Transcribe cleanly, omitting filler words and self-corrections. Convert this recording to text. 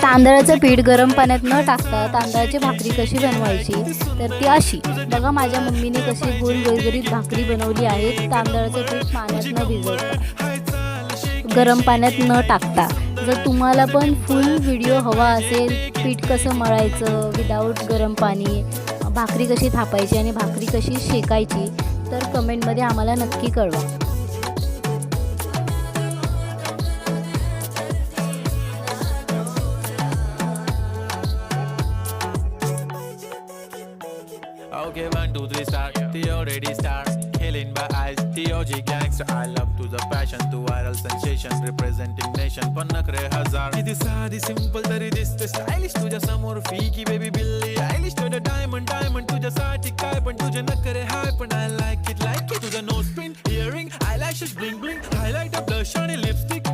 तांदळाचं पीठ गरम पाण्यात न टाकता तांदळाची भाकरी कशी बनवायची तर ती अशी बघा. माझ्या मम्मीने कशी गोल गरगरीत भाकरी बनवली आहे. तांदळाचं पीठ पाण्यात न भिजवता गरम पाण्यात न टाकता. जर तुम्हाला पण फुल व्हिडिओ हवा असेल पीठ कसं मळायचं विदाऊट गरम पाणी, भाकरी कशी थापायची आणि भाकरी कशी शेकायची तर कमेंटमध्ये आम्हाला नक्की कळवा. Okay, 1, 2, 3, start. The already start. Killing by eyes. The OG gangster. I love to the passion, to viral sensation, representing nation. पण नखरे हजार. किती साधी simple तरी दिसते stylish. तुझ्या समोर फीकी baby Billie Eilish. तुझं diamond तुझ्यासाठी काय पण तुझे नखरे हाय पण I like it. तुझं nose pin, earring, eyelashes bling bling, highlighter, blush आणि lipstick.